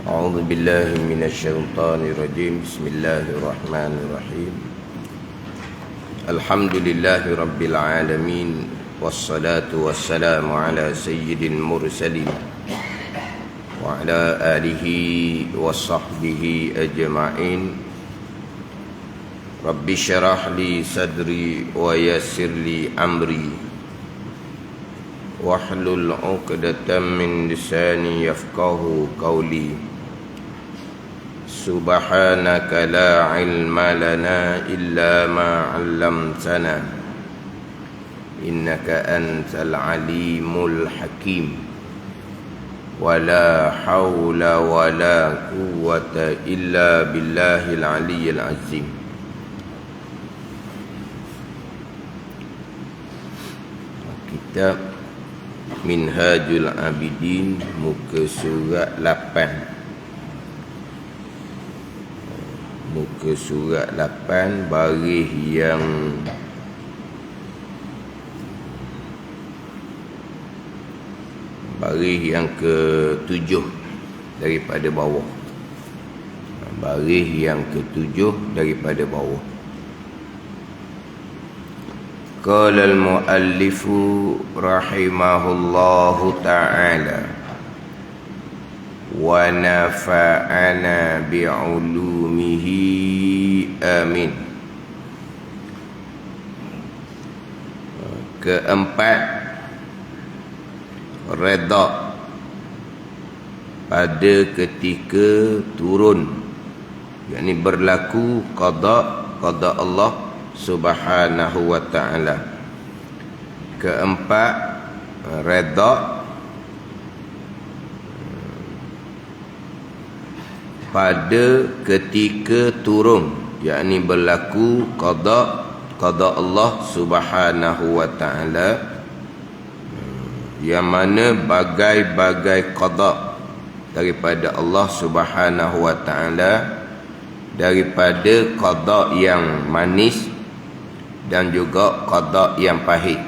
أعوذ بالله من الشيطان الرجيم. بسم الله الرحمن الرحيم. الحمد لله رب العالمين، والصلاة والسلام على سيد المرسلين وعلى آله وصحبه أجمعين. رب اشرح لي صدري ويسر لي أمري واحلل عقدة من لساني يفقهوا قولي. سبحانك لا علم لنا إلا ما علمتنا إنك أنت العليم الحكيم. ولا حول ولا قوة إلا بالله العلي العظيم. Kitab Minhajul Abidin, muka surat 8. Muka surat 8, baris yang ke-7 daripada bawah. Baris yang ke-7 daripada bawah. Qala al-muallifu rahimahullahu ta'ala wa nafa'ana bi'ulumihi amin. Keempat, redha pada ketika turun, yakni berlaku qada Allah Subhanahu wa ta'ala. Keempat, redha pada ketika turun, yakni berlaku qada Allah Subhanahu wa ta'ala, yang mana bagai-bagai qada daripada Allah Subhanahu wa ta'ala, daripada qada yang manis dan juga qada yang pahit.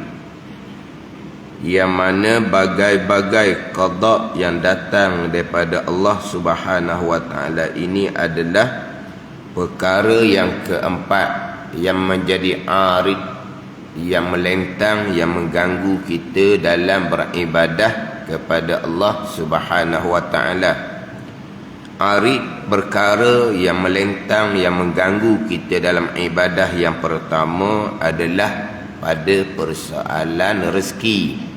Yang mana bagai-bagai qada yang datang daripada Allah Subhanahu wa ta'ala ini adalah perkara yang keempat, yang menjadi arid, yang melentang, yang mengganggu kita dalam beribadah kepada Allah Subhanahu wa ta'ala. Arid, perkara yang melentang, yang mengganggu kita dalam ibadah. Yang pertama adalah pada persoalan rezeki.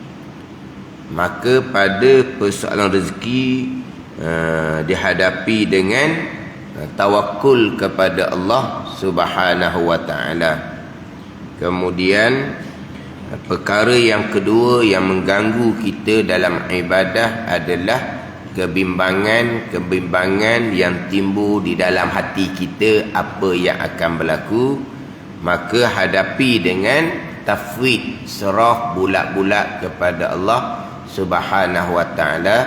Maka pada persoalan rezeki dihadapi dengan tawakul kepada Allah Subhanahu wa ta'ala. Kemudian perkara yang kedua yang mengganggu kita dalam ibadah adalah kebimbangan yang timbul di dalam hati kita, apa yang akan berlaku. Maka hadapi dengan tafwid, serah bulat-bulat kepada Allah Subhanahu wa ta'ala,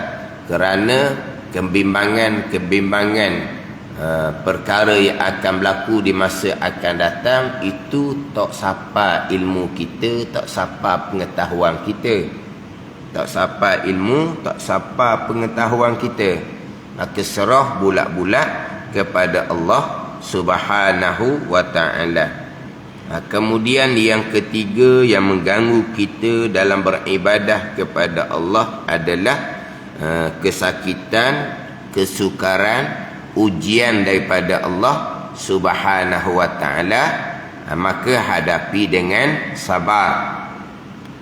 kerana kebimbangan perkara yang akan berlaku di masa akan datang itu tak sapa ilmu kita, tak sapa pengetahuan kita. Tak sapa ilmu, tak sapa pengetahuan kita. Maka serah bulat-bulat kepada Allah Subhanahu wa ta'ala. Kemudian yang ketiga yang mengganggu kita dalam beribadah kepada Allah adalah kesakitan, kesukaran, ujian daripada Allah Subhanahu wa ta'ala. Maka hadapi dengan sabar.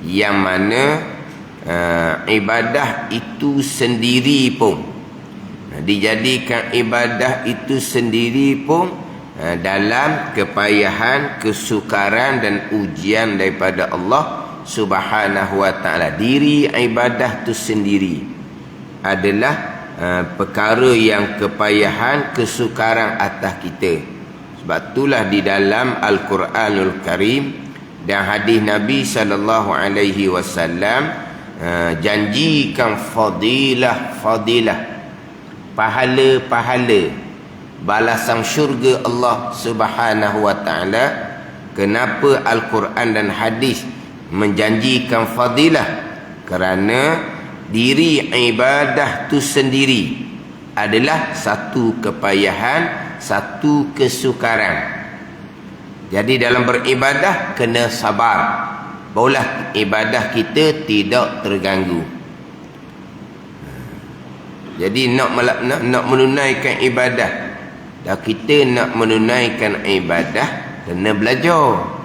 Yang mana ibadah itu sendiri pun, dijadikan ibadah itu sendiri pun dalam kepayahan, kesukaran dan ujian daripada Allah Subhanahu wa ta'ala. Diri ibadah itu sendiri adalah perkara yang kepayahan, kesukaran atas kita. Sebab itulah di dalam Al-Quranul Karim dan hadis Nabi sallallahu alaihi wasallam janjikan fadilah, pahala, balasan syurga Allah Subhanahu wa ta'ala. Kenapa Al-Quran dan hadis menjanjikan fadilah? Kerana diri ibadah tu sendiri adalah satu kepayahan, satu kesukaran. Jadi dalam beribadah kena sabar, barulah ibadah kita tidak terganggu. Jadi nak menunaikan ibadah, dan kita nak menunaikan ibadah kena belajar.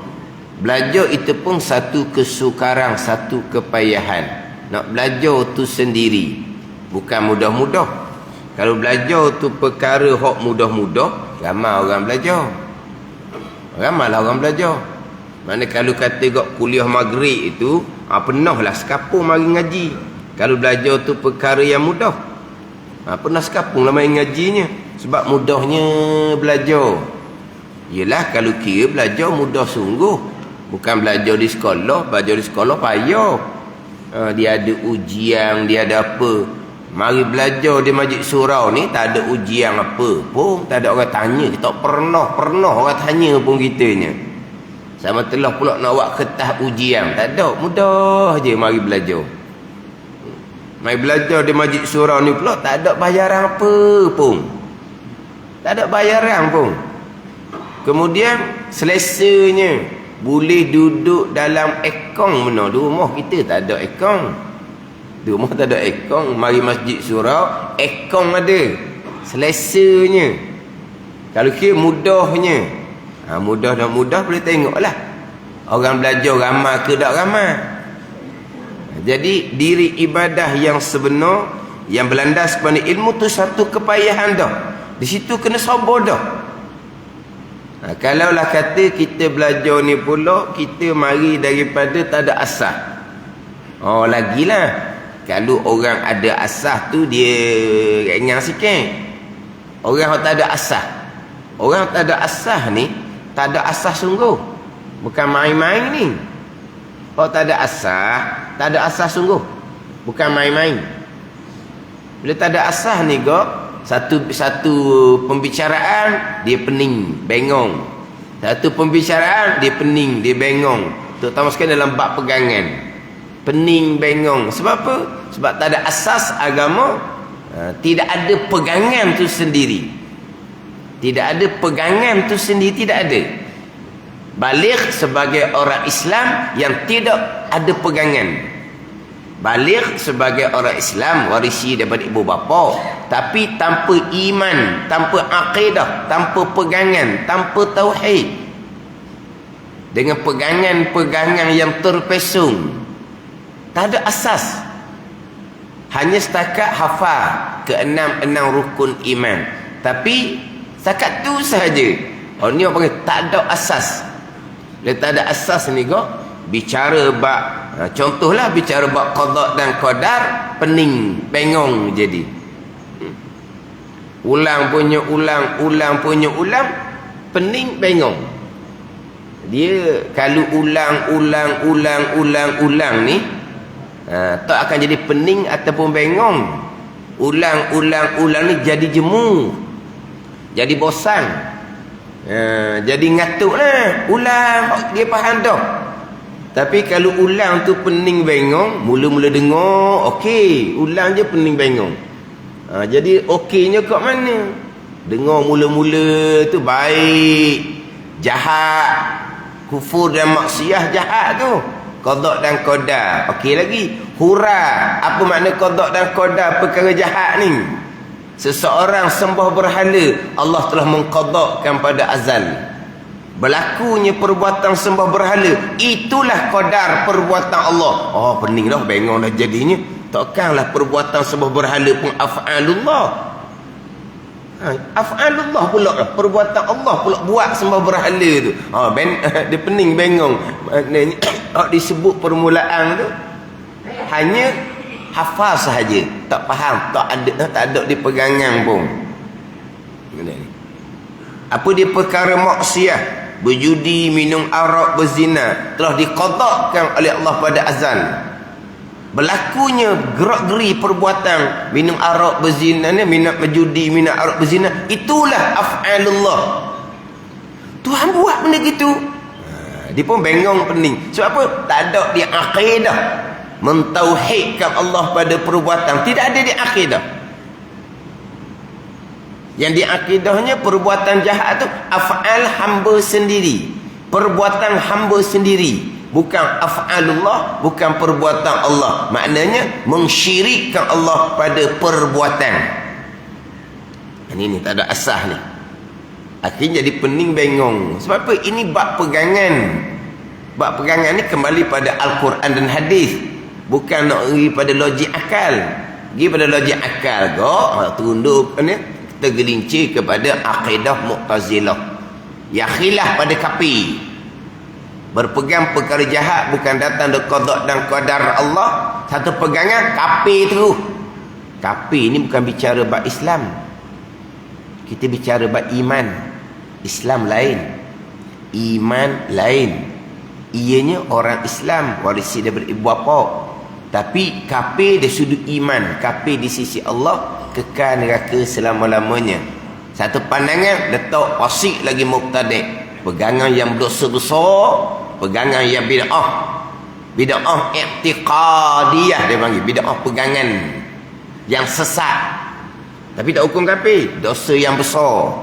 Belajar itu pun satu kesukaran, satu kepayahan. Nak belajar tu sendiri, bukan mudah-mudah. Kalau belajar tu perkara hok mudah-mudah, ramai orang belajar. Ramailah orang belajar. Mana kalau kata gak kuliah maghrib itu, penuhlah sekapung mari ngaji. Kalau belajar tu perkara yang mudah, pernah sekapung lah main ngajinya. Sebab mudahnya belajar. Yelah kalau kira belajar mudah sungguh. Bukan belajar di sekolah. Belajar di sekolah payah. Dia ada ujian, dia ada apa. Mari belajar di Masjid Surau ni tak ada ujian apa pun. Tak ada orang tanya. Tak pernah orang tanya pun kitanya. Sama telah pula nak buat kertas ujian. Tak ada. Mudah je mari belajar. Mari belajar di Masjid Surau ni pula tak ada bayaran apa pun. Tak ada bayaran pun. Kemudian selesanya boleh duduk dalam ekong mana. Di rumah kita tak ada ekong. Di rumah tak ada ekong. Mari Masjid Surau, ekong ada. Selesanya. Kalau kira mudahnya. Mudah dan mudah boleh tengoklah. Orang belajar ramai ke tak ramai. Jadi diri ibadah yang sebenar, yang berlandas pada ilmu tu satu kepayahan dah. Di situ kena sabar dah. Kalaulah kata kita belajar ni pula, kita mari daripada tak ada asas. Lagilah. Kalau orang ada asas tu dia ringan sikit. Orang yang tak ada asas. Orang tak ada asas ni, tak ada asas sungguh. Bukan main-main ni. Kalau tak ada asas sungguh. Bukan main-main. Bila tak ada asas ni kok, satu pembicaraan dia pening, bengong. Satu pembicaraan dia pening, dia bengong. Terutama sekali dalam bab pegangan. Pening, bengong. Sebab apa? Sebab tak ada asas agama. Tidak ada pegangan tu sendiri. Tidak ada pegangan tu sendiri, tidak ada. Baligh sebagai orang Islam yang tidak ada pegangan. Baligh sebagai orang Islam warisi daripada ibu bapa, tapi tanpa iman, tanpa akidah, tanpa pegangan, tanpa tauhid. Dengan pegangan-pegangan yang terpesong. Tak ada asas. Hanya setakat hafal keenam rukun iman. Tapi setakat tu sahaja. Ni orang panggil tak ada asas. Dia tak ada asas ni kok. Bicara bab, contohlah bicara bab qada dan qadar, pening, bengong jadi. Ulang punya ulang, pening, bengong. Dia kalau ulang ni, tak akan jadi pening ataupun bengong. Ulang ni jadi jemu, jadi bosan, jadi ngatuk lah. Ulang dia faham dah. Tapi kalau ulang tu pening bengong, mula-mula dengar okey, ulang je pening bengong. Jadi okeynya kat mana? Dengar mula-mula tu baik, jahat, kufur dan maksiat jahat tu. Qada dan qadar. Okey lagi. Hura. Apa makna qada dan qadar perkara jahat ni? Seseorang sembah berhala, Allah telah mengqadakan pada azal. Berlakunya perbuatan sembah berhala, itulah qadar perbuatan Allah. Pening dah, bengong dah jadinya. Takkanlah perbuatan sembah berhala pun af'alullah. Af'alullah pula lah. Perbuatan Allah pula buat sembah berhala tu. Dia pening, bengong. Disebut permulaan tu hanya hafal sahaja, tak faham, tak ada di pegangan pun. Apa dia perkara maksiat, berjudi, minum arak, berzina, telah diqadakan oleh Allah pada azal. Berlakunya gerak-geri perbuatan minum arak, berzina ni, minum berjudi, minum arak, berzina, itulah af'alullah. Tuhan buat benda gitu. Dia pun bengong, pening. Sebab apa? Tak ada di akidah mentauhidkan Allah pada perbuatan. Tidak ada di akidah. Yang diakidahnya perbuatan jahat tu af'al hamba sendiri. Perbuatan hamba sendiri. Bukan af'alullah, bukan perbuatan Allah. Maknanya mengsyirikkan Allah pada perbuatan. Ini tak ada asas ni. Akhirnya jadi pening bengong. Sebab apa? Ini bab pegangan. Bab pegangan ni kembali pada Al-Quran dan hadis. Bukan nak pergi pada logik akal. Pergi pada logik akal kok tunduk ni tergelincir kepada akidah Mu'tazilah. Ya khilaf pada kafir. Berpegang perkara jahat bukan datang dari qada dan qadar Allah. Satu pegangan kafir terus. Kafir ni bukan bicara bab Islam. Kita bicara bab iman. Islam lain. Iman lain. Ianya orang Islam warisi daripada ibu bapa. Tapi kafir dari sudut iman, kafir di sisi Allah kekal neraka selama-lamanya. Satu pandangan letak fasik lagi mubtadi'. Pegangan yang berdosa besar, pegangan yang bid'ah. Bid'ah i'tiqadiyah dia panggil, bid'ah pegangan yang sesat. Tapi tak hukum kafir, dosa yang besar.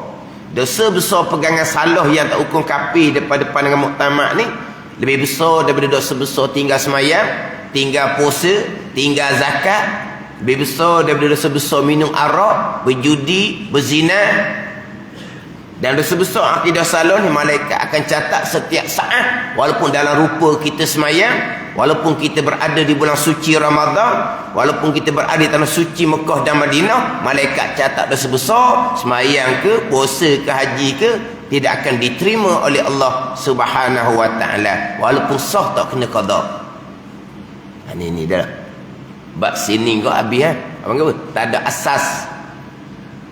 Dosa besar pegangan salah yang tak hukum kafir daripada pandangan muktamad ni lebih besar daripada dosa besar tinggal semayang, tinggal puasa, tinggal zakat. Lebih besar daripada dosa besar minum arak, berjudi, berzina. Dan dosa besar akidah salah ni malaikat akan catat setiap saat. Walaupun dalam rupa kita semayang, walaupun kita berada di bulan suci Ramadan, walaupun kita berada di tanah suci Mekah dan Madinah, malaikat catat dosa besar, semayang ke, puasa ke, haji ke, tidak akan diterima oleh Allah Subhanahu wa ta'ala. Walaupun sah tak kena qada. Ini dah. Bab sini kau habis Abang kata tak ada asas.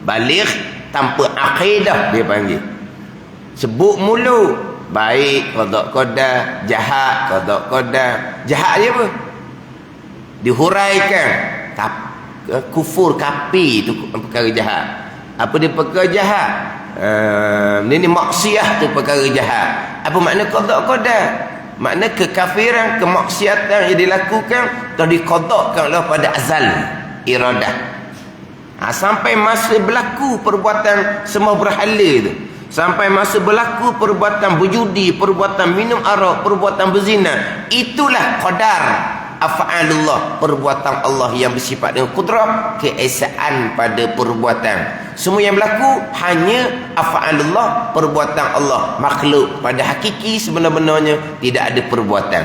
Baligh tanpa akidah dia panggil. Sebut mulu baik qada qada, jahat qada qada. Jahat dia apa? Dihuraikan. Kufur kafir tu perkara jahat. Apa dia perkara jahat? Ini maksiat tu perkara jahat. Apa makna qada qada? Makna kekafiran, kemaksiatan yang dilakukan telah diqadakkan Allah pada azal iradah. Sampai masa berlaku perbuatan semua berhala tu, sampai masa berlaku perbuatan berjudi, perbuatan minum arak, perbuatan berzina, itulah qadar af'alullah, perbuatan Allah yang bersifat dengan kudrah, keesaan pada perbuatan. Semua yang berlaku hanya af'alullah, perbuatan Allah. Makhluk pada hakiki sebenar-benarnya tidak ada perbuatan.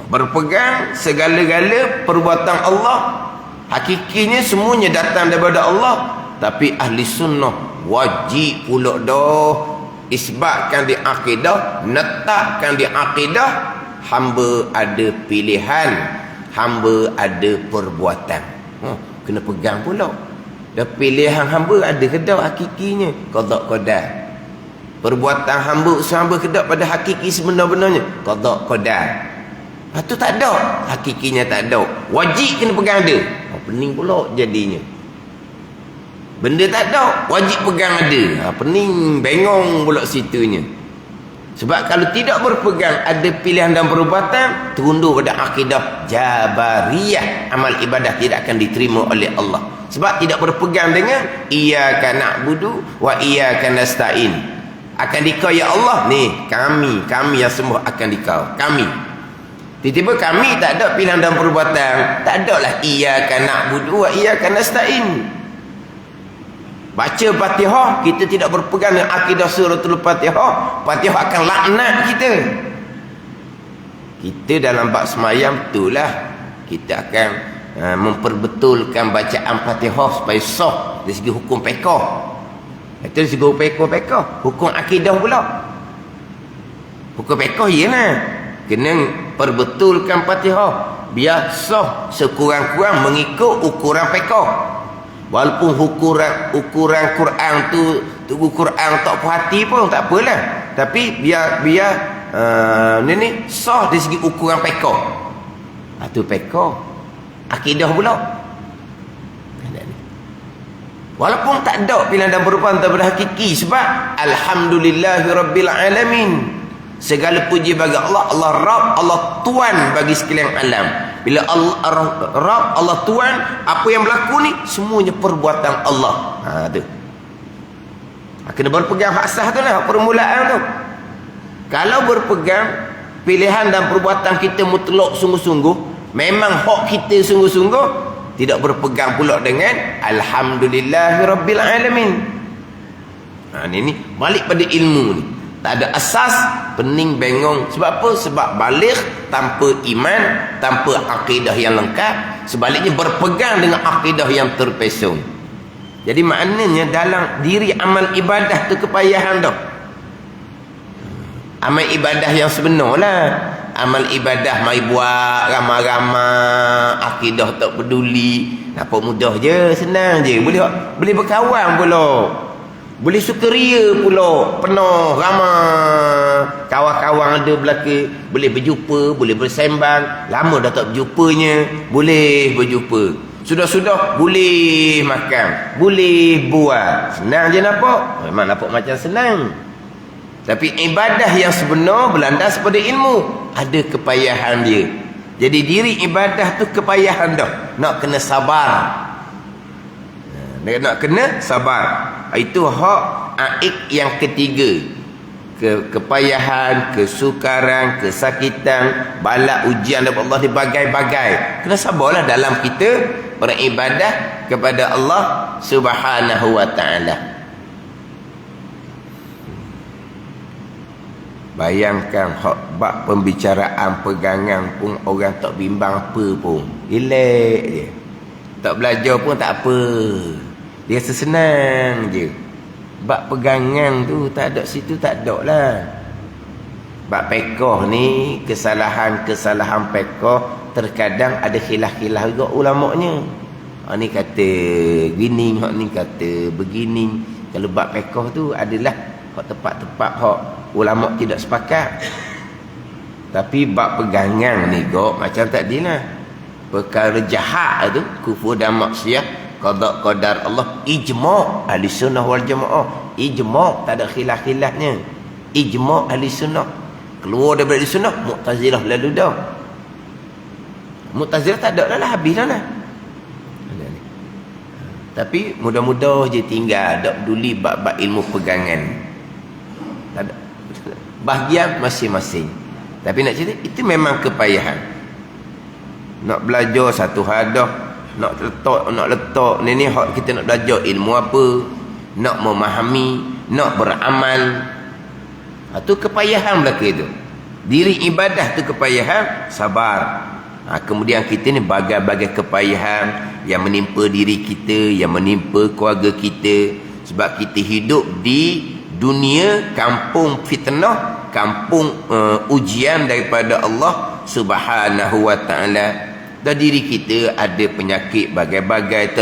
Berpegang segala-gala perbuatan Allah, hakikinya semuanya datang daripada Allah. Tapi ahli sunnah wajib pula dah isbatkan di akidah, letakkan di akidah, hamba ada pilihan, hamba ada perbuatan. Kena pegang pula. Dah pilihan hamba ada ke tak hakikinya? Qada qada. Perbuatan hamba usaha hamba ke tak pada hakiki sebenar-benarnya? Qada qada. Itu tak ada, hakikinya tak ada. Wajib kena pegang ada. Pening pula jadinya. Benda tak ada, wajib pegang ada. Pening, bengong pula situnya. Sebab kalau tidak berpegang ada pilihan dan perbuatan, terundur pada akidah Jabariyah, amal ibadah tidak akan diterima oleh Allah. Sebab tidak berpegang dengan iyyaka na'budu wa iyyaka nasta'in. Akan dikau ya Allah ni, kami yang semua akan dikau. Kami. Tiba-tiba kami tak ada pilihan dan perbuatan, tak ada lah iyyaka na'budu wa iyyaka nasta'in. Baca Fatihah, kita tidak berpegang dengan akidah suratul Fatihah, Fatihah akan laknat kita. Kita dalam bab semayam itulah kita akan memperbetulkan bacaan Fatihah supaya sah dari segi hukum fiqh. Itu dari segi hukum fiqh. Hukum akidah pula. Hukum fiqh ialah kena perbetulkan Fatihah biar sah sekurang-kurang mengikut ukuran fiqh. Walaupun ukuran Quran tu Quran tak puas hati pun tak apalah. Tapi biar ni sah dari segi ukuran fiqh. Tu fiqh. Akidah pula. Walaupun tak ada pilihan dan perbuatan daripada hakiki, sebab alhamdulillahirabbil alamin. Segala puji bagi Allah, Allah Rabb, Allah Tuan bagi sekalian alam. Bila Rabb, Allah Tuhan, apa yang berlaku ni semuanya perbuatan Allah. Tu. Kena berpegang hak asas tu lah, permulaan tu. Kalau berpegang pilihan dan perbuatan kita mutlak sungguh-sungguh, memang hak kita sungguh-sungguh, tidak berpegang pula dengan alhamdulillahirabbil alamin. Ini balik pada ilmu ni. Tak ada asas, pening bengong. Sebab apa? Sebab balik tanpa iman, tanpa akidah yang lengkap, sebaliknya berpegang dengan akidah yang terpesong. Jadi maknanya dalam diri amal ibadah tu kepayahan dah. Amal ibadah yang sebenar lah. Amal ibadah mai buat ramai-ramai, akidah tak peduli. Nampak mudah je, senang je. Boleh berkawan pula. Boleh sukaria pula. Penuh, ramai. Kawan-kawan ada belaka. Boleh berjumpa, boleh bersembang. Lama dah tak berjumpanya. Boleh berjumpa. Sudah-sudah boleh makan. Boleh buat. Senang je nampak. Memang nampak macam senang. Tapi ibadah yang sebenar berlandas pada ilmu. Ada kepayahan dia. Jadi diri ibadah tu kepayahan dah. Nak kena sabar. Nak kena sabar. Itu hak aik yang ketiga. Kepayahan, kesukaran, kesakitan, bala ujian daripada Allah di bagai-bagai. Kena sabarlah dalam kita beribadah kepada Allah Subhanahu wa ta'ala. Bayangkan bab pembicaraan pegangan pun orang tak bimbang apa pun. Elak je. Tak belajar pun tak apa. Dia sesenang je. Bab pegangan tu tak ada situ, tak ada lah. Bab pekoh ni, kesalahan-kesalahan pekoh terkadang ada khilaf-khilaf juga ulamanya. Ni kata gini, ni kata begini. Kalau bab pekoh tu adalah tepat-tepat hak ulama tidak sepakat. Tapi bab pegangan ni macam tadi lah, perkara jahat tu, kufur dan maksiat, qada qadar Allah, ijma' ahli sunnah wal jamaah. Ijma' tak ada khilaf-khilafnya. Ijma' ahli sunnah. Keluar daripada ahli sunnah, Mu'tazilah lalu dah. Mu'tazilah tak ada lah, habis lah. Tapi mudah-mudah je tinggal, tak peduli bab-bab ilmu pegangan. Bahagian masing-masing. Tapi nak cerita, itu memang kepayahan. Nak belajar satu hadah, nak letak ni hak kita nak belajar ilmu apa, nak memahami, nak beramal. Itu kepayahan belaka itu. Diri ibadah tu kepayahan, sabar. Kemudian kita ni bagai-bagai kepayahan yang menimpa diri kita, yang menimpa keluarga kita. Sebab kita hidup di dunia kampung fitnah, kampung ujian daripada Allah Subhanahu wa ta'ala. Dan diri kita ada penyakit bagai-bagai,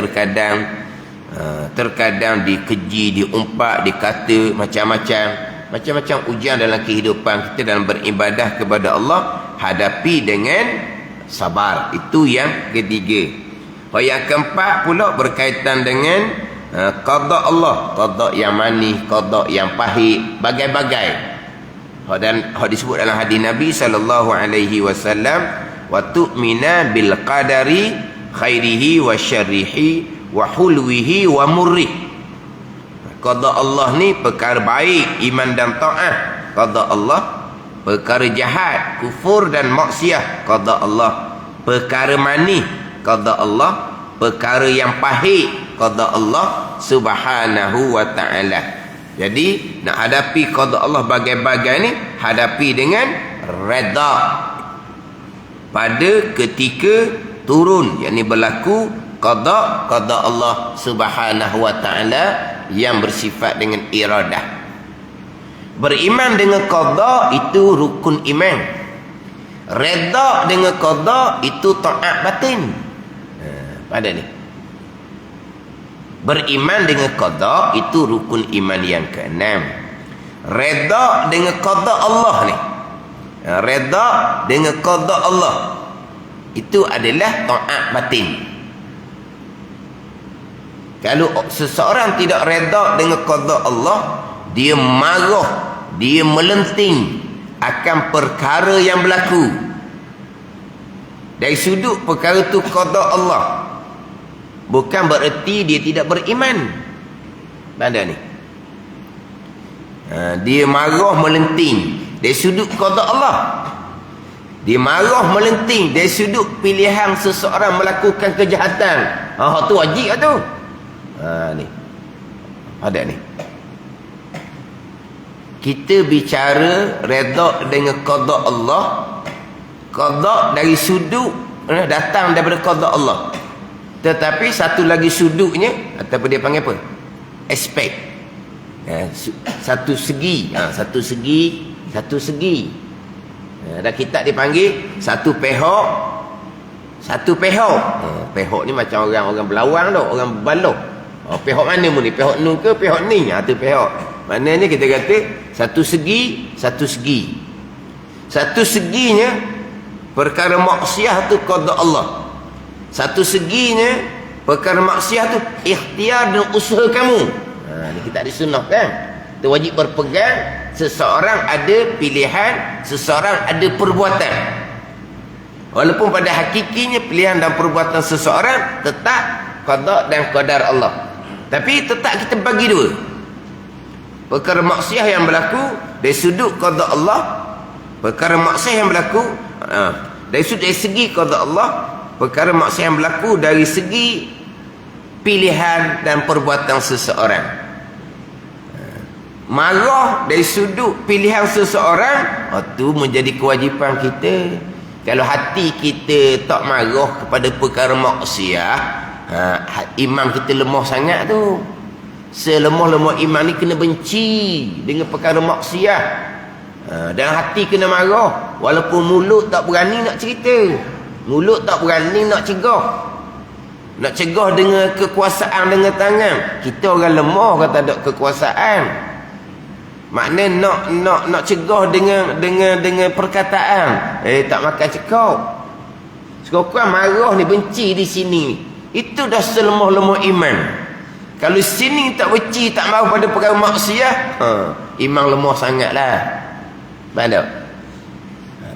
terkadang dikeji, diumpat, dikata macam-macam ujian dalam kehidupan kita dalam beribadah kepada Allah. Hadapi dengan sabar. Itu yang ketiga. Yang keempat pula berkaitan dengan qada Allah, qada yang manis, qada yang pahit, bagai-bagai. Dan disebut dalam hadis Nabi sallallahu alaihi wasallam, wa tu'mina bil qadari khairihi wa syarrihi wa hulwihi wa murrih. Qada Allah ni perkara baik, iman dan taat. Qada Allah perkara jahat, kufur dan maksiat. Qada Allah perkara manis. Qada Allah perkara yang pahit. Qada Allah Subhanahu wa ta'ala. Jadi nak hadapi qada Allah bagai-bagai ni, hadapi dengan redha pada ketika turun, yakni berlaku qada Allah Subhanahu wa ta'ala yang bersifat dengan iradah. Beriman dengan qada itu rukun iman. Redha dengan qada itu taat batin. Pada ni beriman dengan qada itu rukun iman yang keenam. Redha dengan qada Allah ni, redha dengan qada Allah itu adalah taat batin. Kalau seseorang tidak redha dengan qada Allah, dia marah, dia melenting akan perkara yang berlaku. Dari sudut perkara tu qada Allah, bukan bererti dia tidak beriman. Mana ni? Dia marah melenting dari sudut qada Allah. Dia marah melenting dari sudut pilihan seseorang melakukan kejahatan. Tu wajib lah tu. Ni. Ada ni. Kita bicara redha dengan qada Allah. Qada dari sudut datang daripada qada Allah. Tetapi satu lagi sudutnya, ataupun dia panggil apa? Aspek. Satu segi. Satu segi. Dan kita dipanggil satu pihak. Pihak ni macam orang belawang tu, orang berbaloi. Pihak mana mu ni? Pihak nu ke pihak ni? Tu pihak. Maknanya kita kata satu segi. Satu seginya perkara maksiat tu qada Allah. Satu seginya perkara maksiat tu ikhtiar dan usaha kamu. Ni kita disunahkan. Kita wajib berpegang. Seseorang ada pilihan, seseorang ada perbuatan. Walaupun pada hakikinya pilihan dan perbuatan seseorang tetap qada dan qadar Allah. Tapi tetap kita bagi dua. Perkara maksiat yang berlaku dari sudut qada Allah, perkara maksiat yang berlaku dari segi qada Allah, perkara maksiat yang berlaku dari segi pilihan dan perbuatan seseorang. Marah dari sudut pilihan seseorang, itu menjadi kewajipan kita. Kalau hati kita tak marah kepada perkara maksiat, iman kita lemah sangat tu. Selemah-lemah iman ni kena benci dengan perkara maksiat. Dan hati kena marah. Walaupun mulut tak berani nak cerita, mulut tak berani nak cegah. Nak cegah dengan kekuasaan dengan tangan. Kita orang lemah kata ada kekuasaan. Makna nak cegah dengan perkataan. Tak makan cekau. Sekurang-kurang marah ni, benci di sini. Itu dah selemah-lemah iman. Kalau sini tak benci, tak marah pada perkara maksiat, iman lemah sangatlah. Mana?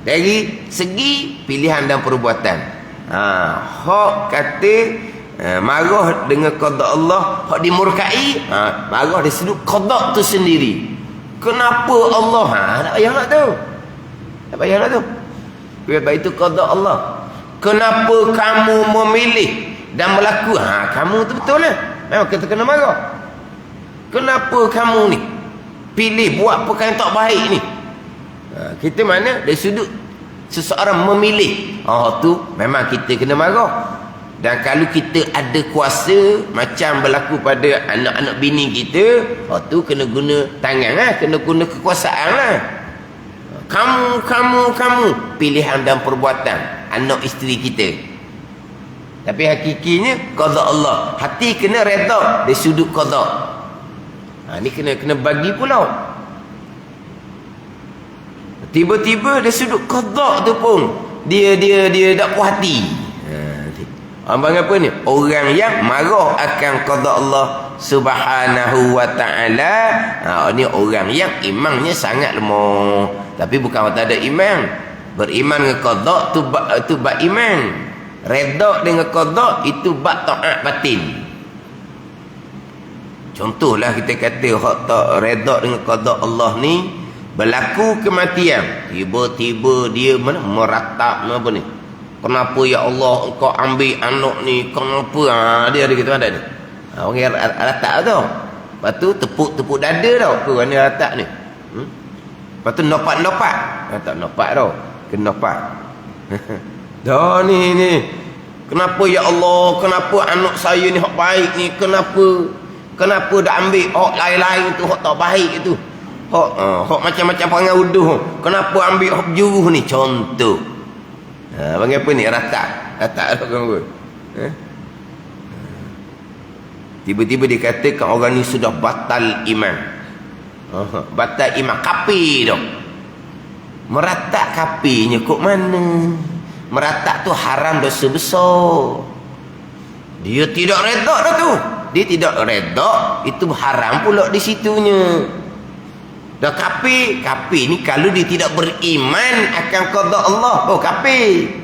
Dari segi pilihan dan perbuatan. Hak kata marah dengan qada Allah, hak dimurkai, marah dari sudut qada tu sendiri. Kenapa Allah? Tak payah nak tahu. Tak payah nak tahu. Sebab itu qada Allah. Kenapa kamu memilih dan berlaku? Kamu tu betul lah. Memang kita kena marah. Kenapa kamu ni pilih buat perkara yang tak baik ni? Kita mana? Dari sudut seseorang memilih. Tu memang kita kena marah. Dan kalau kita ada kuasa macam berlaku pada anak-anak bini kita, tu kena guna tangan lah, kena guna kekuasaan lah. Kamu pilihan dan perbuatan anak isteri kita. Tapi hakikinya qada Allah. Hati kena redha dari sudut qada. Ni kena bagi pula. Tiba-tiba dari sudut qada tu pun dia tak puas hati. Abang apa ni? Orang yang marah akan qada Allah Subhanahu wa ta'ala. Ni orang yang imannya sangat lemah. Tapi bukan tak ada iman. Beriman dengan qada tu bab iman. Redha dengan qada itu bab taat batin. Contohlah kita kata hak tak redha dengan qada Allah ni, berlaku kematian, tiba-tiba dia meratap apa ni? Kenapa ya Allah engkau ambil anak ni? Kenapa? Dia ada gitu ada ni. Orang ratak tu. Lepas tu tepuk dada tau. Kau ni ratak ni. Lepas tu nopak. Tak nopak tau. Kena nopak. Dah ni. Kenapa ya Allah? Kenapa anak saya ni hak baik ni? Kenapa dah ambil hak lain-lain tu, hak tak baik tu? Hak macam-macam perangai uduh. Kenapa ambil hak juruh ni? Contoh. Panggil apa ni? Ratak tu kan apa? Tiba-tiba dia katakan orang ni sudah batal iman. Batal iman. Kafir dah. Meratak kafirnya kok mana? Meratak tu haram, dosa besar. Dia tidak redha dah tu. Dia tidak redha, itu haram pula di situnya. Dah kafir ni kalau dia tidak beriman akan qada Allah, kafir.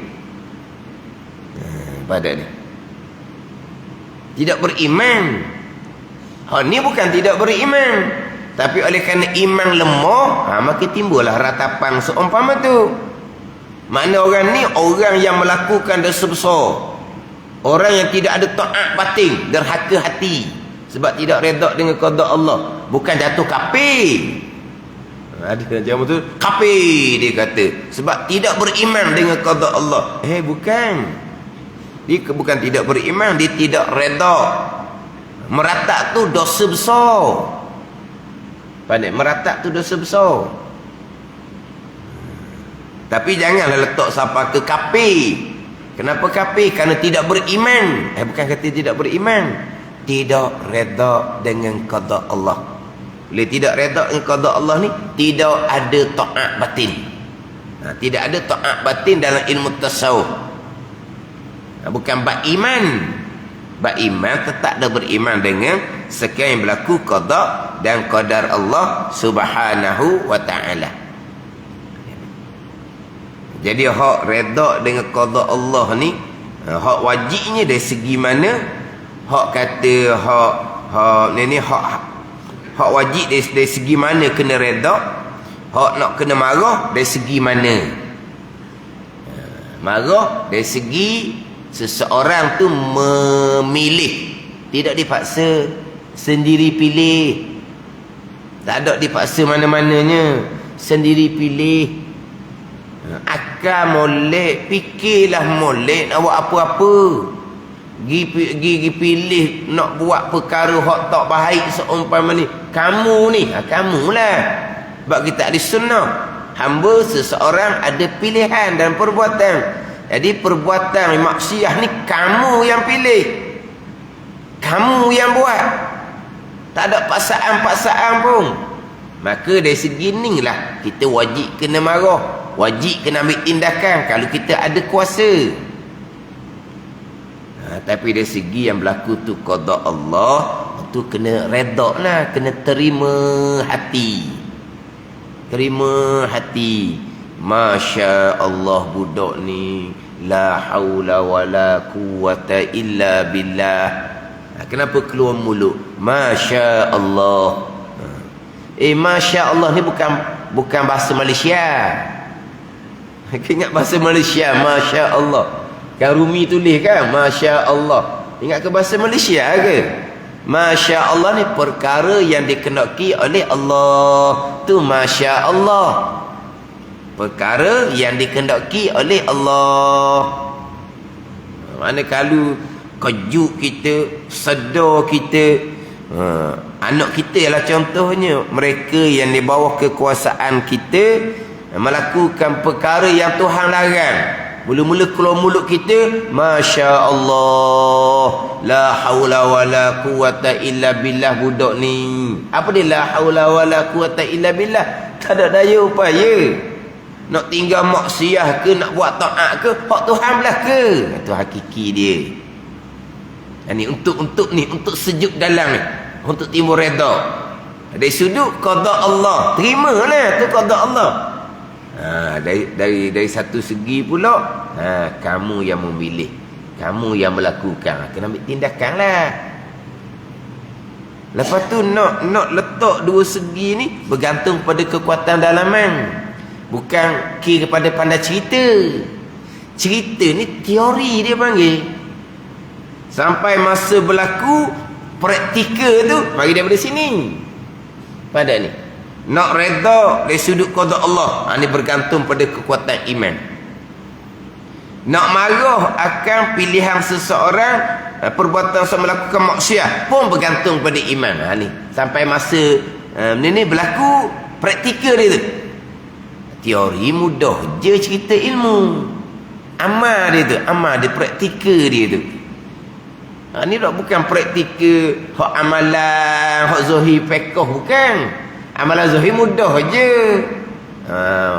pada ni. Tidak beriman. Ni bukan tidak beriman, tapi oleh kerana iman lemah, maka timbullah ratapan seumpama tu. Makna orang ni orang yang melakukan dosa besar, orang yang tidak ada taat batin, derhaka hati sebab tidak redha dengan qada Allah, bukan jatuh kafir. Ada macam tu, kafir dia kata sebab tidak beriman dengan qada Allah. Bukan. Dia bukan tidak beriman, dia tidak redha. Meratak tu dosa besar. Pandai, meratak tu dosa besar. Tapi janganlah letak siapa ke kafir. Kenapa kafir? Kerana tidak beriman. Bukan kata tidak beriman, tidak redha dengan qada Allah. Bila tidak redha dengan qada Allah ni, tidak ada taat batin. Tidak ada taat batin dalam ilmu tasawuf. Bukan beriman. Beriman tetap dah beriman dengan sekalian yang berlaku qada dan qadar Allah Subhanahu wa taala. Jadi hak redha dengan qada Allah ni, hak wajibnya dari segi mana? Hak kata hak wajib dari segi mana kena redha? Hak nak kena marah dari segi mana? Marah dari segi seseorang tu memilih, tidak dipaksa, sendiri pilih. Tak ada dipaksa mana-mananya, sendiri pilih. Akal molek, fikirlah molek nak buat apa-apa. Gi pilih nak buat perkara hak tak baik seumpama ni. Kamu ni, kamulah. Sebab kita ahli sunnah, hamba seseorang ada pilihan dan perbuatan. Jadi perbuatan maksiat ni kamu yang pilih, kamu yang buat, tak ada paksaan-paksaan pun. Maka dari segi ni lah kita wajib kena marah, wajib kena ambil tindakan kalau kita ada kuasa. Tapi dari segi yang berlaku tu qada Allah, tu kena redha lah, kena terima hati. Terima hati. Masya Allah budak ni la haula wala quwata illa billah. Kenapa keluar mulut Masya Allah? Masya Allah ni bukan bahasa Malaysia. Ingat bahasa Malaysia Masya Allah. Kan Rumi tulis kan Masya Allah. Ingat ke bahasa Malaysia ke? Masya Allah ni perkara yang dikenaki oleh Allah. Tu Masya Allah, perkara yang dikehendaki oleh Allah. Mana kalau kejut kita, sedar kita, anak kita lah contohnya, mereka yang di bawah kekuasaan kita melakukan perkara yang Tuhan larang, mula-mula keluar mulut kita Masya Allah, la haula wala quwata illa billah. Budak ni apa dia la haula wala quwata illa billah? Tak ada daya upaya. Nak tinggal maksiat ke, nak buat taat ke, hak Tuhan belaka. Itu hakiki dia. Ini untuk sejuk dalam ni, untuk timbul redha. Dari sudut qada Allah, terimalah tu qada Allah. Dari satu segi pula, kamu yang memilih, kamu yang melakukan, kena ambil tindakan lah. Lepas tu nak letak dua segi ni bergantung pada kekuatan dalaman. Bukan kira kepada pandai cerita. Cerita ni teori dia panggil. Sampai masa berlaku praktikal tu bagi daripada sini. Pada ni nak redha dari sudut qada Allah, ini bergantung pada kekuatan iman. Nak marah akan pilihan seseorang, perbuatan seseorang melakukan maksiat pun bergantung pada iman. Ni sampai masa ni berlaku praktikal dia tu. Teori mudah je cerita ilmu. Amal dia tu, amal dia, praktikal dia tu. Ni tak bukan praktikal hak amalan, hak zahir fiqh, bukan. Amalan zahir mudah je.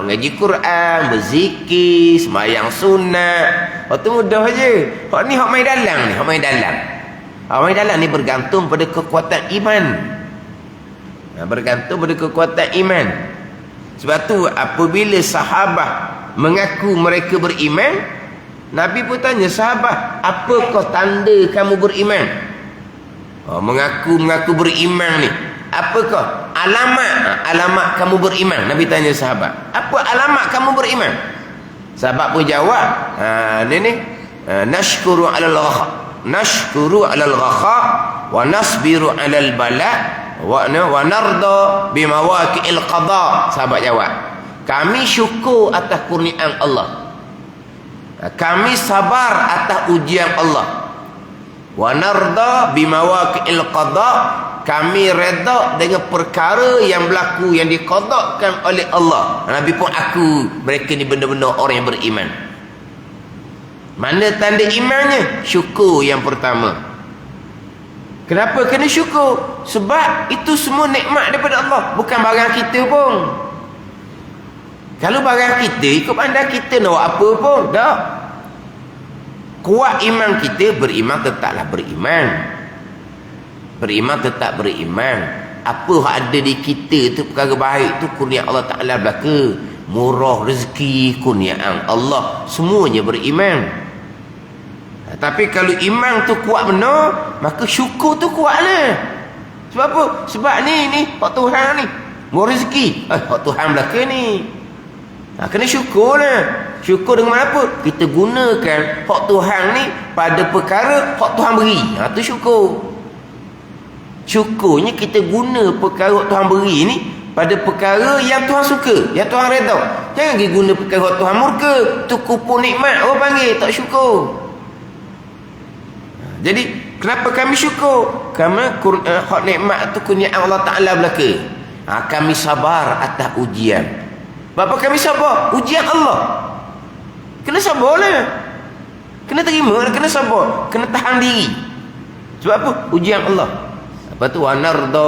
Ngaji Quran, berzikir, sembahyang sunat, hak tu mudah je. Hak ni hak main dalam ni, hak main dalam. Hak main dalam ni bergantung pada kekuatan iman. Bergantung pada kekuatan iman. Sebab tu apabila sahabat mengaku mereka beriman, Nabi pun tanya sahabat, apakah tanda kamu beriman? Mengaku beriman ni, apakah alamat kamu beriman? Nabi tanya sahabat, apa alamat kamu beriman? Sahabat pun jawab, nashkuru 'alal ghaha wa nasbiru 'alal bala wa narda bimawaqi'il qada. Sahabat jawab, kami syukur atas kurniaan Allah, kami sabar atas ujian Allah, wa narda bimawaqi'il qada, kami redha dengan perkara yang berlaku, yang diqadakan oleh Allah. Nabi pun aku mereka ni benar-benar orang yang beriman. Mana tanda imannya? Syukur yang pertama. Kenapa kena syukur? Sebab itu semua nikmat daripada Allah, bukan barang kita pun. Kalau barang kita, ikut pandai kita nak buat apa pun tak. Kuat iman kita, beriman tetaplah beriman. Beriman tetap beriman. Apa yang ada di kita tu perkara baik tu kurnia Allah Ta'ala belaka. Murah rezeki kurniaan Allah, semuanya beriman. Tapi kalau iman tu kuat benar, maka syukur tu kuatlah. Sebab apa? Sebab ni Pak Tuhan ni murah rezeki, Pak Tuhan belaka ni. Kena syukur lah. Syukur dengan apa? Kita gunakan hak Tuhan ni pada perkara hak Tuhan beri. Tu syukur. Syukurnya kita guna perkara hak Tuhan beri ni pada perkara yang Tuhan suka, yang Tuhan redha. Jangan pergi guna perkara hak Tuhan murka. Tu kupon nikmat orang panggil, tak syukur. Jadi kenapa kami syukur? Kerana hak nikmat tu kurniaan Allah Ta'ala belaka. Kami sabar atas ujian. Bapa kami sabar? Ujian Allah. Kena sabar lah. Kena terima, kena sabar. Kena tahan diri. Sebab apa? Ujian Allah. Lepas tu, وَنَرْضَى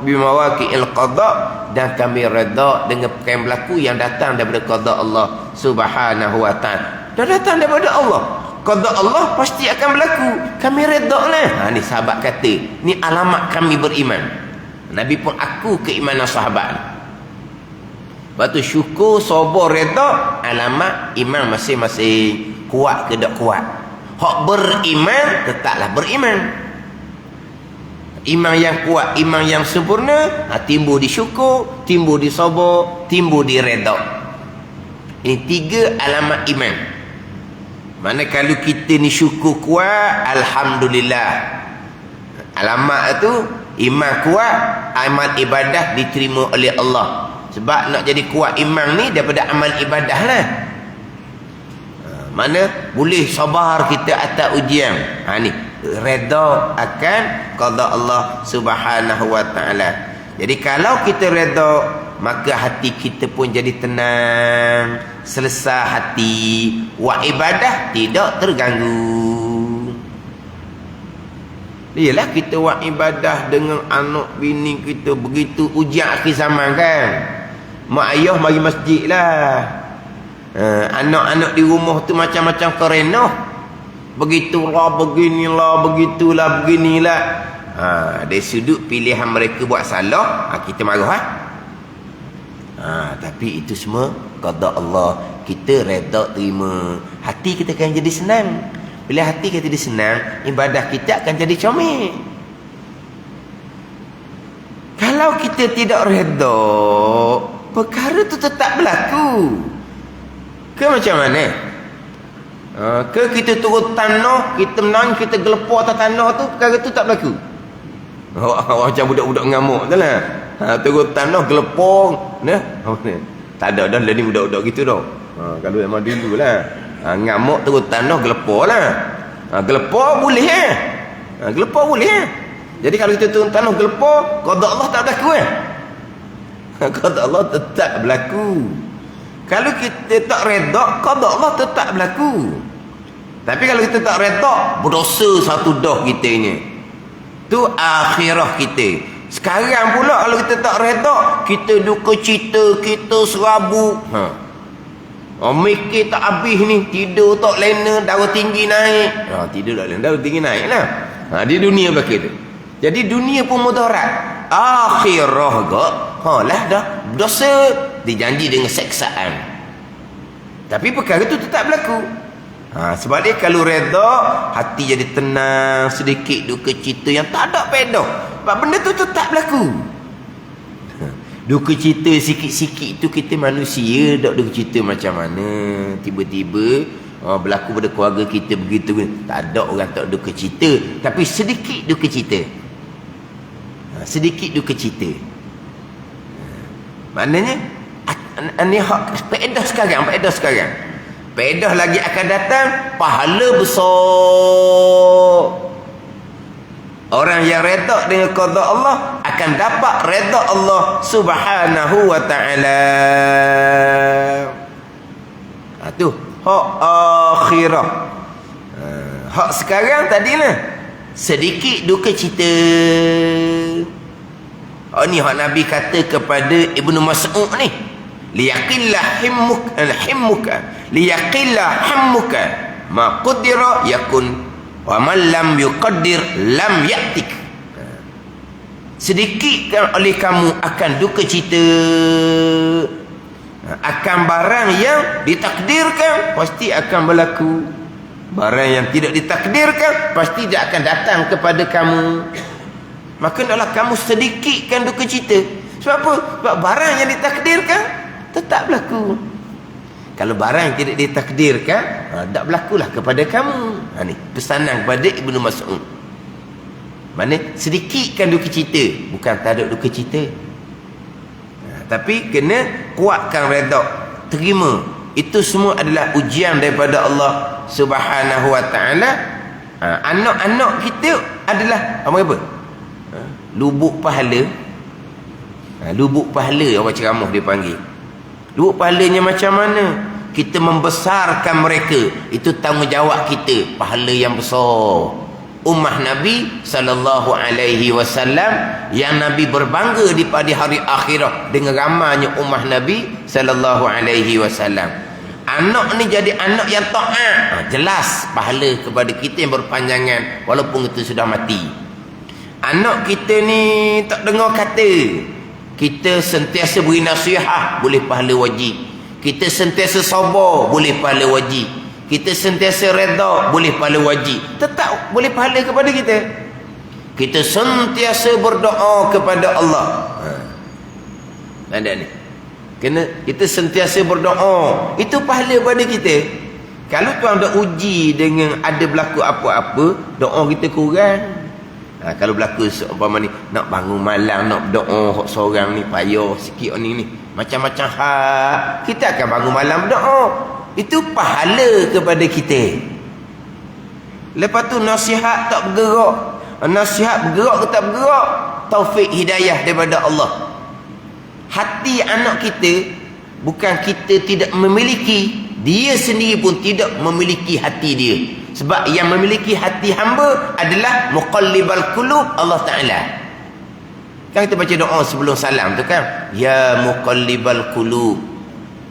بِمَوَاقِعِلْ قَضَاء, dan kami redha dengan perkara yang berlaku yang datang daripada qada Allah Subhanahu wa ta'ala. Dah datang daripada Allah. Qada Allah pasti akan berlaku. Kami redha lah. Ni sahabat kata, ni alamat kami beriman. Nabi pun aku keimanan sahabat. Lepas tu syukur, sabar, redha, alamat iman masing-masing. Kuat ke tak kuat? Hak beriman tetaplah beriman. Iman yang kuat, iman yang sempurna, timbul di syukur, timbul di sabar, timbul di redha. Ini 3 alamat iman. Mana kalau kita ni syukur kuat, alhamdulillah. Alamat tu iman kuat, amal ibadah diterima oleh Allah. Sebab nak jadi kuat iman ni daripada amal ibadah lah. Mana boleh sabar kita atas ujian. Ni redha akan qada Allah Subhanahu wa ta'ala. Jadi kalau kita redha, maka hati kita pun jadi tenang, selesai hati, buat ibadah tidak terganggu. Iyalah kita buat ibadah dengan anak bini kita, begitu ujian akhir zaman kan, mak ayah mari masjid lah. Anak-anak di rumah tu macam-macam kerenah. Begitulah, beginilah, begitulah, beginilah. Dari sudut pilihan mereka buat salah, kita marah. Tapi itu semua qada Allah. Kita redha terima. Hati kita akan jadi senang. Bila hati kita jadi senang, ibadah kita akan jadi comel. Kalau kita tidak redha, perkara tu tetap berlaku. Ke macam mana? Ke kita turun tanah, kita menang, kita gelepar atas tanah tu, perkara tu tak berlaku. Macam budak-budak ngamuk tu lah. Turun tanah, gelepar, tak ada dah ni budak-budak gitu dah. Kalau memang dulu lah, ngamuk turun tanah, gelepar lah. Gelepar boleh gelepar boleh Jadi kalau kita turun tanah gelepar, qada Allah tak berlaku qada Allah tetap berlaku. Kalau kita tak redha, qada Allah tetap berlaku. Tapi kalau kita tak redha, berdosa satu dah kita ni. Tu akhirah kita. Sekarang pula kalau kita tak redha, kita duka cita, kita serabut. Mikir tak habis ni, tidur tak lena, darah tinggi naik. Tidur tak lena, darah tinggi naik lah. Di dunia belakang tu. Jadi dunia pun mudarat. Akhirah gak, lah dah dosa, dijanji dengan seksaan. Tapi perkara tu tetap berlaku. Sebab dia kalau reda, hati jadi tenang, sedikit duka cita yang tak ada faedah. Sebab benda tu tak berlaku. Duka cita sikit-sikit tu kita manusia, tak duka cita macam mana. Tiba-tiba berlaku pada keluarga kita begitu. Tak ada orang tak duka cita. Tapi sedikit duka cita. Sedikit duka cita. Maknanya ini hak faedah sekarang. Faedah lagi akan datang, pahala besar. Orang yang redha dengan qada Allah akan dapat redha Allah Subhanahu wa taala. Tu hak akhirah. Hak sekarang tadilah sedikit duka cita. Ni hak Nabi kata kepada Ibnu Mas'ud ni, liyaqillah himmuka liyaqillah hammuka ma qaddara yakun wa man lam yuqaddir lam ya'tik. Sedikitkan oleh kamu akan duka cita akan barang yang ditakdirkan pasti akan berlaku. Barang yang tidak ditakdirkan pasti dia akan datang kepada kamu. Maka hendaklah kamu sedikitkan duka cita. Sebab apa? Sebab barang yang ditakdirkan tetap berlaku. Kalau barang yang tidak ditakdirkan, tak berlakulah kepada kamu. Ni pesanan kepada Ibnu Mas'ud. Mana sedikitkan duka cita, bukan tak ada duka cita. Tapi kena kuatkan redha, terima. Itu semua adalah ujian daripada Allah Subhanahu wa taala. Anak-anak kita adalah apa? Lubuk pahala. Lubuk pahala orang ceramah dia panggil. Lubuk pahalanya macam mana? Kita membesarkan mereka, itu tanggungjawab kita, pahala yang besar. Ummah Nabi sallallahu alaihi wasallam yang Nabi berbangga di pada hari akhirat dengan ramainya ummah Nabi sallallahu alaihi wasallam. Anak ni jadi anak yang taat, jelas pahala kepada kita yang berpanjangan walaupun kita sudah mati. Anak kita ni tak dengar kata, kita sentiasa beri nasihat, boleh pahala wajib. Kita sentiasa sabar, boleh pahala wajib. Kita sentiasa redha, boleh pahala wajib. Tetap boleh pahala kepada kita. Kita sentiasa berdoa kepada Allah. Ada ni. Kena kita sentiasa berdoa, itu pahala pada kita. Kalau tuan dah uji dengan ada berlaku apa-apa, doa kita kurang. Kalau berlaku seumpama ni nak bangun malam nak berdoa hak seorang ni payah sikit ni macam-macam hak, kita akan bangun malam berdoa, itu pahala kepada kita. Lepas tu nasihat tak bergerak, nasihat bergerak ke tak bergerak, taufik hidayah daripada Allah. Hati anak kita bukan kita tidak memiliki, dia sendiri pun tidak memiliki hati dia. Sebab yang memiliki hati hamba adalah muqallibal qulub, Allah Ta'ala. Kan kita baca doa sebelum salam tu kan, ya muqallibal qulub,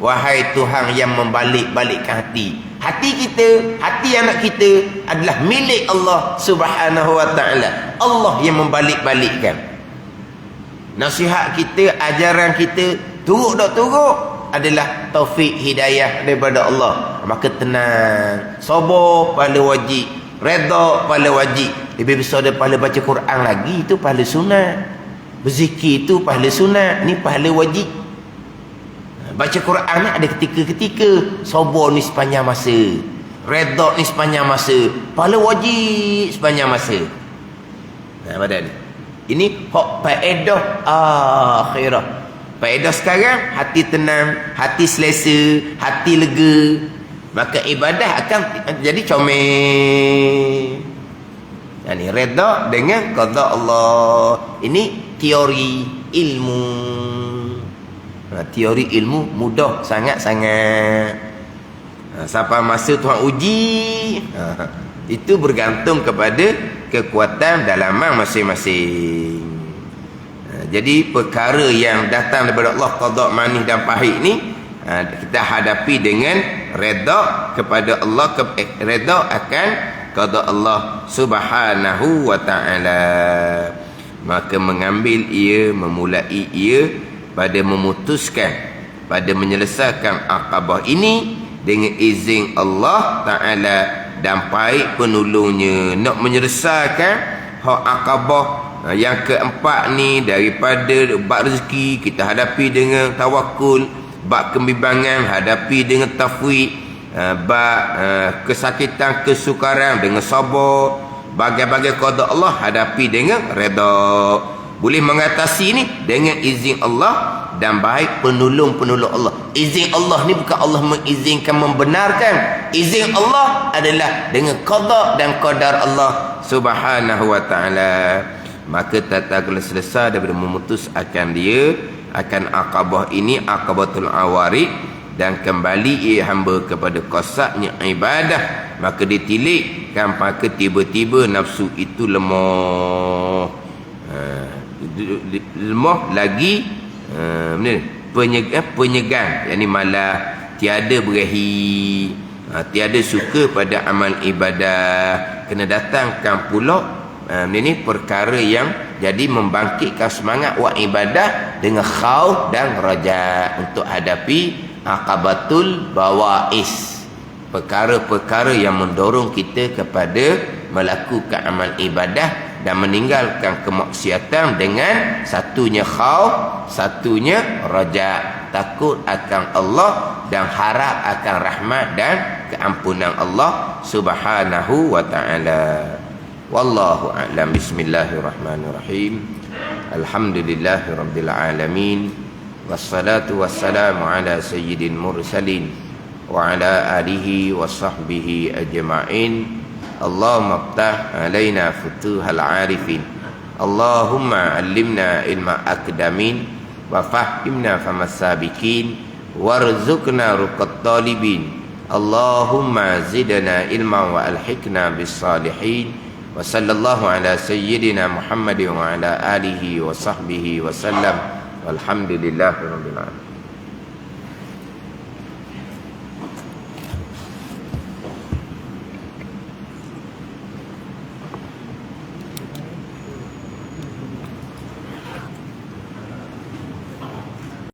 wahai Tuhan yang membalik-balikkan hati. Hati kita, hati anak kita adalah milik Allah Subhanahu wa Ta'ala. Allah yang membalik-balikkan. Nasihat kita, ajaran kita, turut tak turut, adalah taufik hidayah daripada Allah. Maka tenang, sabar pahala wajib, redha pahala wajib. Lebih besar daripada pahala baca Quran lagi, itu pahala sunat. Berzikir itu pahala sunat, ni pahala wajib. Baca Quran ni ada ketika-ketika, sabar ni sepanjang masa, redha ni sepanjang masa, pahala wajib sepanjang masa. Pada ni ini hak faedah akhirah. Faedah sekarang, hati tenang, hati selesa, hati lega, maka ibadah akan jadi comel. Ini redha dengan qada Allah. Ini teori ilmu. Teori ilmu mudah sangat-sangat. Sampai masa Tuhan uji, itu bergantung kepada kekuatan dalaman masing-masing. Jadi perkara yang datang daripada Allah, qada, manis dan pahit ni, kita hadapi dengan redha kepada Allah, redha akan qada Allah Subhanahu wa Ta'ala. Maka mengambil ia, memulai ia pada memutuskan, pada menyelesaikan aqabah ini dengan izin Allah Ta'ala dan baik penolongnya. Nak menyelesaikan hak akabah yang keempat ni, daripada bab rezeki kita hadapi dengan tawakul, bab kebimbangan hadapi dengan tafwid, bab kesakitan kesukaran dengan sabar, bagai-bagai qada Allah hadapi dengan redha. Boleh mengatasi ni dengan izin Allah dan baik penolong-penolong Allah. Izin Allah ni bukan Allah mengizinkan membenarkan. Izin Allah adalah dengan qada dan qadar Allah Subhanahu wa ta'ala. Maka tatkala selesai daripada memutus akan dia, akan akabah ini, akabatul awarid, dan kembali ia hamba kepada qasatnya ibadah, maka ditilikkan, maka tiba-tiba nafsu itu lemah. Lemah lagi, penyegang, yakni malah tiada berehi, tiada suka pada amal ibadah. Kena datangkan pula ini perkara yang jadi membangkitkan semangat buat ibadah dengan khauf dan raja untuk hadapi aqabatul bawais, perkara-perkara yang mendorong kita kepada melakukan amal ibadah dan meninggalkan kemaksiatan, dengan satunya khauf, satunya raja, takut akan Allah dan harap akan rahmat dan keampunan Allah Subhanahu wa ta'ala. Wallahu a'lam. Bismillahirrahmanirrahim. Alhamdulillahirabbil alamin. Wassalatu wassalamu ala sayyidil mursalin wa ala alihi wa sahbihi ajma'in. Allahumma aftah alaina futuhal arifin. Allahumma allimna ilma akdamin wa fahimna famas sabiqin warzuqna ruqat talibin. Allahumma zidna ilma wa alhiqna bis salihin. Wa sallallahu ala sayyidina Muhammadin wa ala alihi wa sahbihi wa sallam. Walhamdulillahirabbil alamin.